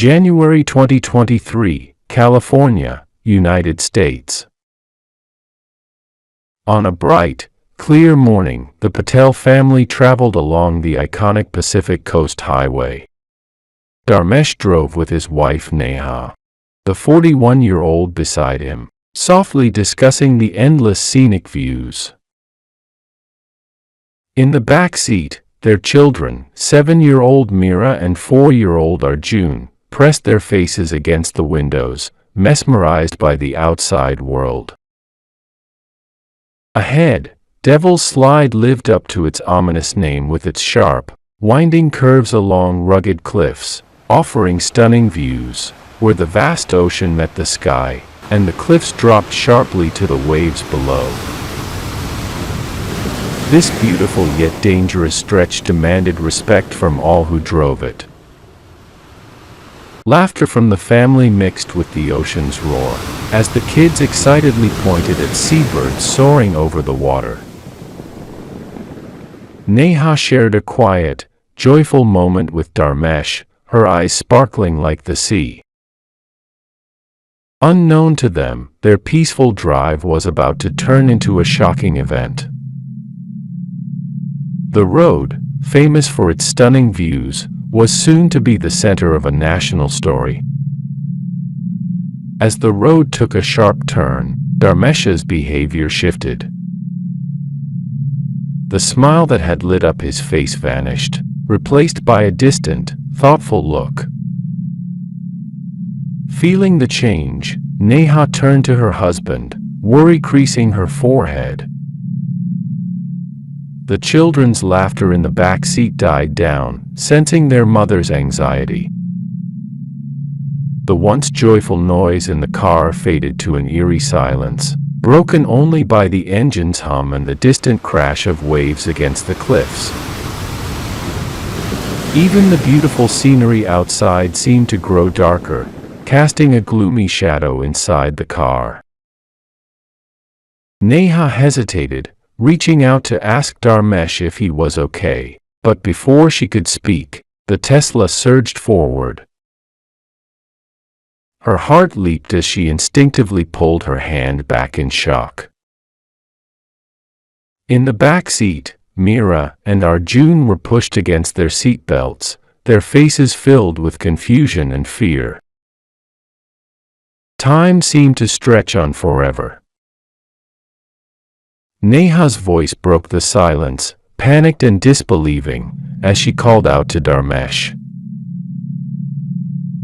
January 2023, California, United States. On a bright, clear morning, the Patel family traveled along the iconic Pacific Coast Highway. Dharmesh drove with his wife Neha, the 41-year-old beside him, softly discussing the endless scenic views. In the back seat, their children, 7-year-old Mira and 4-year-old Arjun, pressed their faces against the windows, mesmerized by the outside world. Ahead, Devil's Slide lived up to its ominous name with its sharp, winding curves along rugged cliffs, offering stunning views, where the vast ocean met the sky, and the cliffs dropped sharply to the waves below. This beautiful yet dangerous stretch demanded respect from all who drove it. Laughter from the family mixed with the ocean's roar, as the kids excitedly pointed at seabirds soaring over the water. Neha shared a quiet, joyful moment with Dharmesh, her eyes sparkling like the sea. Unknown to them, their peaceful drive was about to turn into a shocking event. The road, famous for its stunning views, was soon to be the center of a national story. As the road took a sharp turn, Dharmesh's behavior shifted. The smile that had lit up his face vanished, replaced by a distant, thoughtful look. Feeling the change, Neha turned to her husband, worry creasing her forehead. The children's laughter in the back seat died down, sensing their mother's anxiety. The once joyful noise in the car faded to an eerie silence, broken only by the engine's hum and the distant crash of waves against the cliffs. Even the beautiful scenery outside seemed to grow darker, casting a gloomy shadow inside the car. Neha hesitated, reaching out to ask Dharmesh if he was okay, but before she could speak, the Tesla surged forward. Her heart leaped as she instinctively pulled her hand back in shock. In the back seat, Mira and Arjun were pushed against their seatbelts, their faces filled with confusion and fear. Time seemed to stretch on forever. Neha's voice broke the silence, panicked and disbelieving, as she called out to Dharmesh.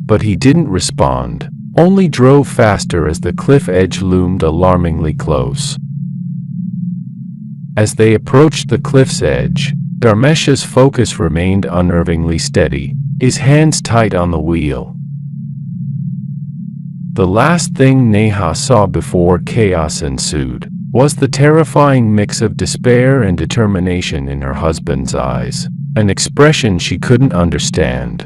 But he didn't respond, only drove faster as the cliff edge loomed alarmingly close. As they approached the cliff's edge, Dharmesh's focus remained unnervingly steady, his hands tight on the wheel. The last thing Neha saw before chaos ensued was the terrifying mix of despair and determination in her husband's eyes, an expression she couldn't understand.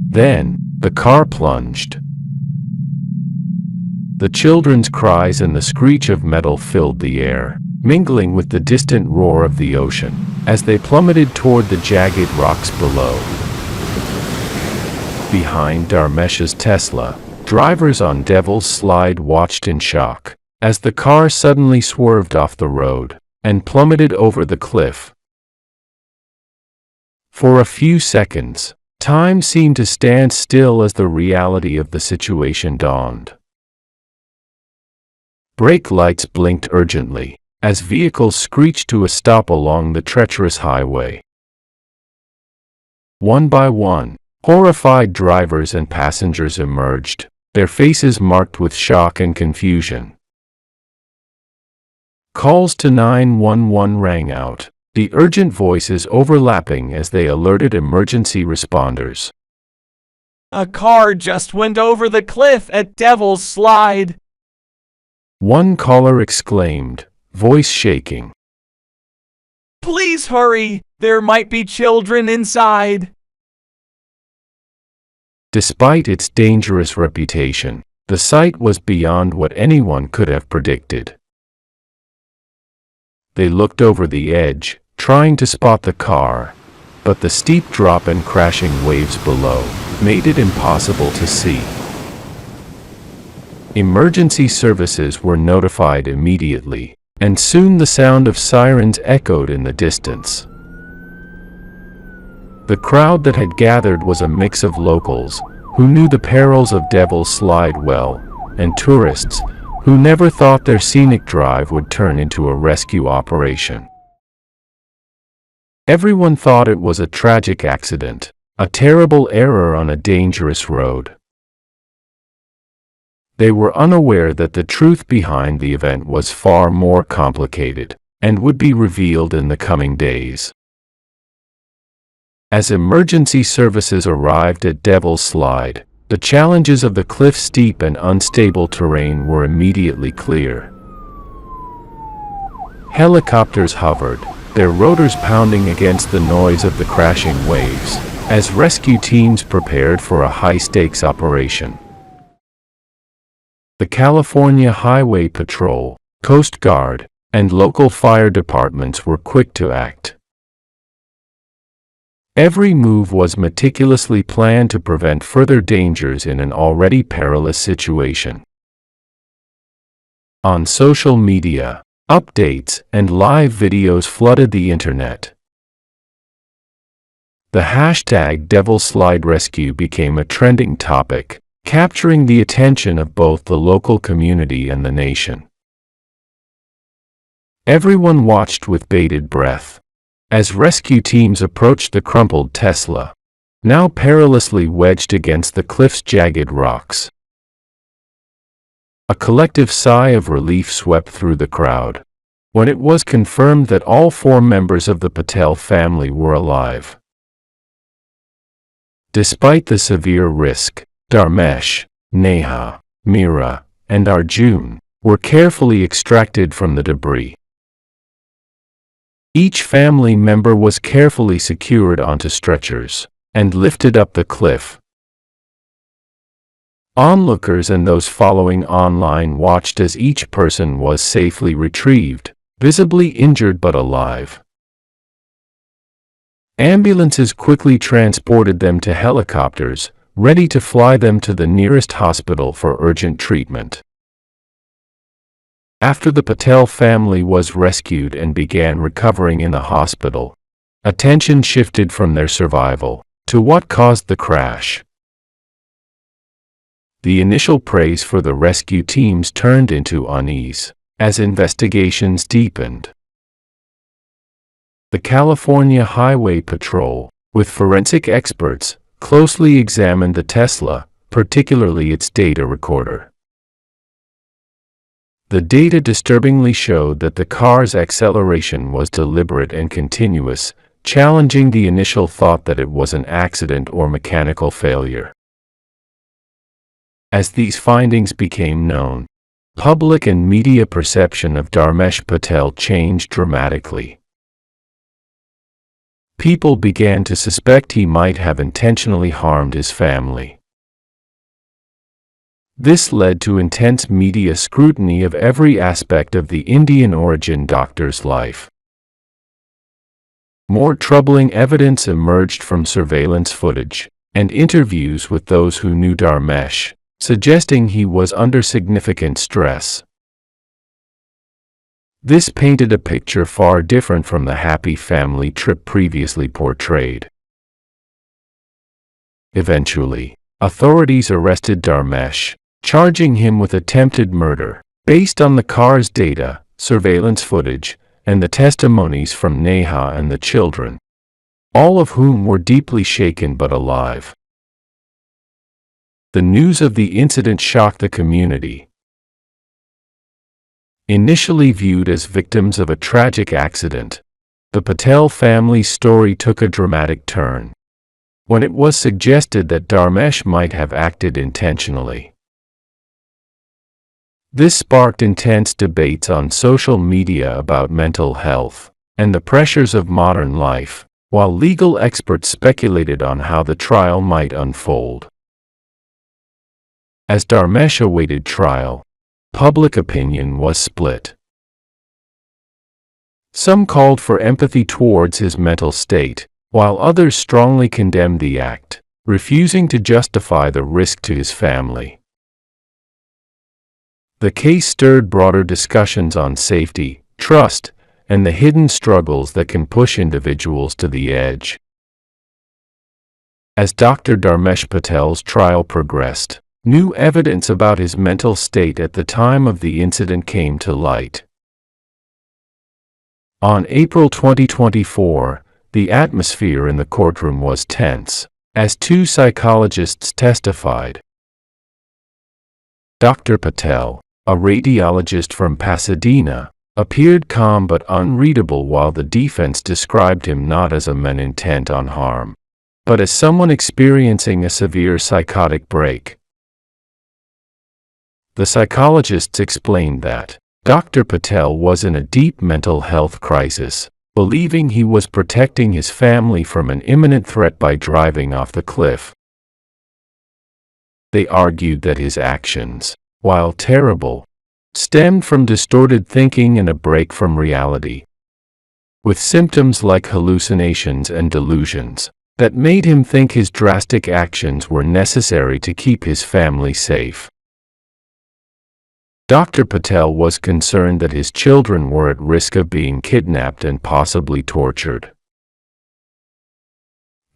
Then, the car plunged. The children's cries and the screech of metal filled the air, mingling with the distant roar of the ocean, as they plummeted toward the jagged rocks below. Behind Dharmesh's Tesla, drivers on Devil's Slide watched in shock, as the car suddenly swerved off the road and plummeted over the cliff. For a few seconds, time seemed to stand still as the reality of the situation dawned. Brake lights blinked urgently, as vehicles screeched to a stop along the treacherous highway. One by one, horrified drivers and passengers emerged, their faces marked with shock and confusion. Calls to 911 rang out, the urgent voices overlapping as they alerted emergency responders. A car just went over the cliff at Devil's Slide. One caller exclaimed, voice shaking. Please hurry, there might be children inside. Despite its dangerous reputation, the sight was beyond what anyone could have predicted. They looked over the edge, trying to spot the car, but the steep drop and crashing waves below made it impossible to see. Emergency services were notified immediately, and soon the sound of sirens echoed in the distance. The crowd that had gathered was a mix of locals, who knew the perils of Devil's Slide well, and tourists, who never thought their scenic drive would turn into a rescue operation. Everyone thought it was a tragic accident, a terrible error on a dangerous road. They were unaware that the truth behind the event was far more complicated, and would be revealed in the coming days. As emergency services arrived at Devil's Slide, the challenges of the cliff's steep and unstable terrain were immediately clear. Helicopters hovered, their rotors pounding against the noise of the crashing waves, as rescue teams prepared for a high-stakes operation. The California Highway Patrol, Coast Guard, and local fire departments were quick to act. Every move was meticulously planned to prevent further dangers in an already perilous situation. On social media, updates and live videos flooded the internet. The hashtag Devil's Slide Rescue became a trending topic, capturing the attention of both the local community and the nation. Everyone watched with bated breath as rescue teams approached the crumpled Tesla, now perilously wedged against the cliff's jagged rocks. A collective sigh of relief swept through the crowd when it was confirmed that all 4 members of the Patel family were alive. Despite the severe risk, Dharmesh, Neha, Mira, and Arjun were carefully extracted from the debris. Each family member was carefully secured onto stretchers and lifted up the cliff. Onlookers and those following online watched as each person was safely retrieved, visibly injured but alive. Ambulances quickly transported them to helicopters, ready to fly them to the nearest hospital for urgent treatment. After the Patel family was rescued and began recovering in the hospital, attention shifted from their survival to what caused the crash. The initial praise for the rescue teams turned into unease as investigations deepened. The California Highway Patrol, with forensic experts, closely examined the Tesla, particularly its data recorder. The data disturbingly showed that the car's acceleration was deliberate and continuous, challenging the initial thought that it was an accident or mechanical failure. As these findings became known, public and media perception of Dharmesh Patel changed dramatically. People began to suspect he might have intentionally harmed his family. This led to intense media scrutiny of every aspect of the Indian origin doctor's life. More troubling evidence emerged from surveillance footage and interviews with those who knew Dharmesh, suggesting he was under significant stress. This painted a picture far different from the happy family trip previously portrayed. Eventually, authorities arrested Dharmesh, charging him with attempted murder, based on the car's data, surveillance footage, and the testimonies from Neha and the children, all of whom were deeply shaken but alive. The news of the incident shocked the community. Initially viewed as victims of a tragic accident, the Patel family's story took a dramatic turn when it was suggested that Dharmesh might have acted intentionally. This sparked intense debates on social media about mental health and the pressures of modern life, while legal experts speculated on how the trial might unfold. As Dharmesh awaited trial, public opinion was split. Some called for empathy towards his mental state, while others strongly condemned the act, refusing to justify the risk to his family. The case stirred broader discussions on safety, trust, and the hidden struggles that can push individuals to the edge. As Dr. Dharmesh Patel's trial progressed, new evidence about his mental state at the time of the incident came to light. On April 2024, the atmosphere in the courtroom was tense, as two psychologists testified. Dr. Patel, a radiologist from Pasadena, appeared calm but unreadable, while the defense described him not as a man intent on harm, but as someone experiencing a severe psychotic break. The psychologists explained that Dr. Patel was in a deep mental health crisis, believing he was protecting his family from an imminent threat by driving off the cliff. They argued that his actions, while terrible, stemmed from distorted thinking and a break from reality, with symptoms like hallucinations and delusions that made him think his drastic actions were necessary to keep his family safe. Dr. Patel was concerned that his children were at risk of being kidnapped and possibly tortured.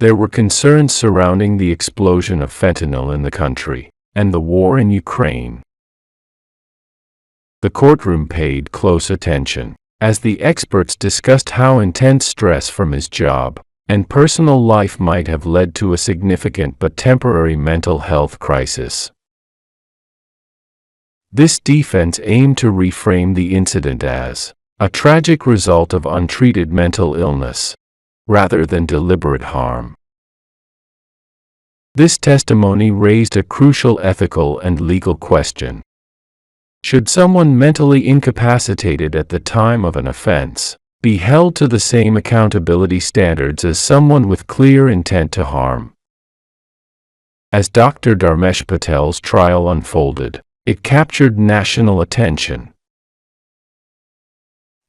There were concerns surrounding the explosion of fentanyl in the country and the war in Ukraine. The courtroom paid close attention as the experts discussed how intense stress from his job and personal life might have led to a significant but temporary mental health crisis. This defense aimed to reframe the incident as a tragic result of untreated mental illness, rather than deliberate harm. This testimony raised a crucial ethical and legal question. Should someone mentally incapacitated at the time of an offense be held to the same accountability standards as someone with clear intent to harm? As Dr. Dharmesh Patel's trial unfolded, it captured national attention.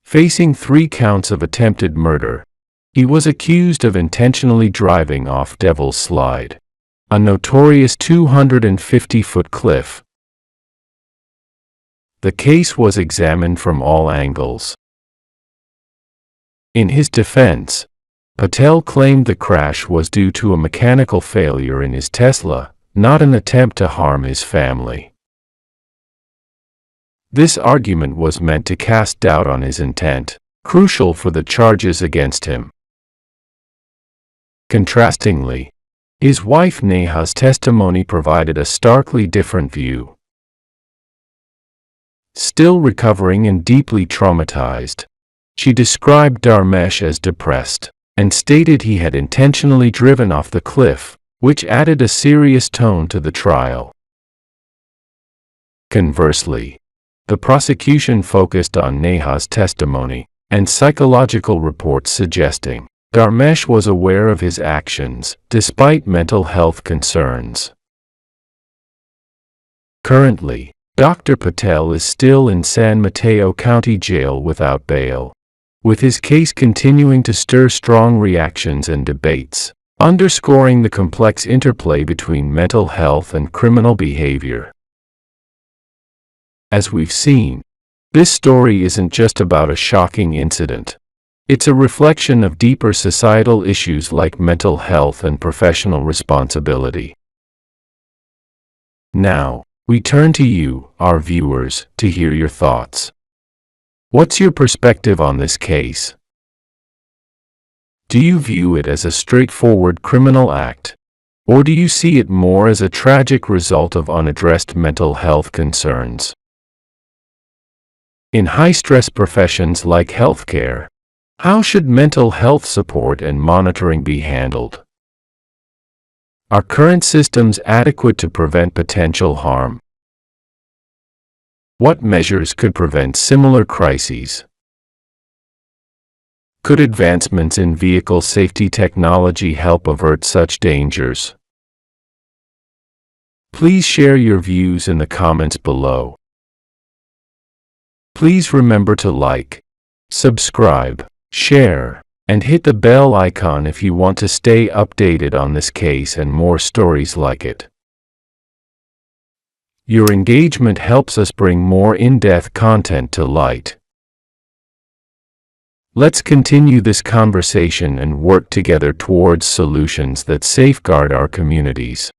Facing 3 counts of attempted murder, he was accused of intentionally driving off Devil's Slide, a notorious 250-foot cliff. The case was examined from all angles. In his defense, Patel claimed the crash was due to a mechanical failure in his Tesla, not an attempt to harm his family. This argument was meant to cast doubt on his intent, crucial for the charges against him. Contrastingly, his wife Neha's testimony provided a starkly different view. Still recovering and deeply traumatized, she described Dharmesh as depressed, and stated he had intentionally driven off the cliff, which added a serious tone to the trial. Conversely, the prosecution focused on Neha's testimony and psychological reports suggesting Dharmesh was aware of his actions despite mental health concerns. Currently, Dr. Patel is still in San Mateo County Jail without bail, with his case continuing to stir strong reactions and debates, underscoring the complex interplay between mental health and criminal behavior. As we've seen, this story isn't just about a shocking incident. It's a reflection of deeper societal issues like mental health and professional responsibility. Now, we turn to you, our viewers, to hear your thoughts. What's your perspective on this case? Do you view it as a straightforward criminal act, or do you see it more as a tragic result of unaddressed mental health concerns? In high-stress professions like healthcare, how should mental health support and monitoring be handled? Are current systems adequate to prevent potential harm? What measures could prevent similar crises? Could advancements in vehicle safety technology help avert such dangers? Please share your views in the comments below. Please remember to like, subscribe, share, And hit the bell icon if you want to stay updated on this case and more stories like it. Your engagement helps us bring more in-depth content to light. Let's continue this conversation and work together towards solutions that safeguard our communities.